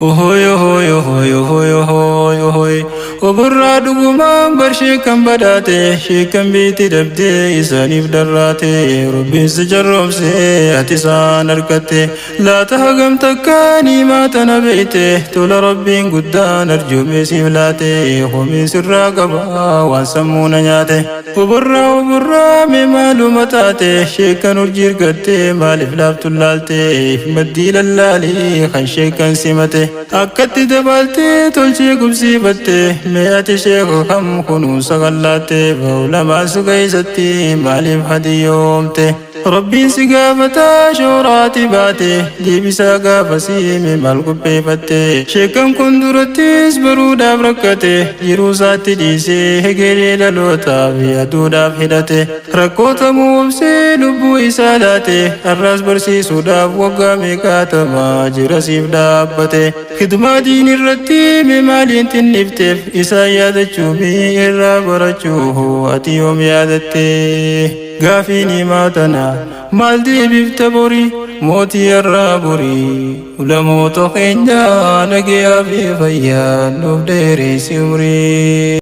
Ohoy ohoy ohoy ohoy ohoy ohoy Oburraa dhugumaan barshee kan badhaate sheekan biitti dhabdee isaaniif darraate Rabbiin si jarroomsee ati isaan harkatte laata hagam takkaanii maatana beeyte tola Rabbiin guddaan arjoomee siif laate homiin sirraa qabaa waan sammuu na nyaate Oburraa mee maaluma taate sheekan urjii hirkatte maaliif laaftuun laalte maddii lallaalii kan sheekan simate akkatti dabaltee tolchee gubsiifatte mee ati sheekoo kam kunuunsa qallaate ba'ulamaa si keessatti maaliif hadiyoomte Rabbiin si gaafataa shooraati baate deebisaa gaafasii mee maal qopheeffatte sheekan kun durattis baruudhaaf rakkate jiruu isaatti dhiisee hegeree dhalootaaf aduudhaaf hidhate rakkoota muumsee lubbuu isaa laate har'as barsiisuudhaaf waggaa meeqaatamaa jira siif dhaabbate khidmaa diin irratti mee maaliin tinnifteef isaa yaadachuu fi irraa barachuu ati yoom yaadatte gaafiin himaatana maal deebifta borii mootii irraa borii ulamoota keenya nagayaa fi fayyaa nuuf dheeresi umrii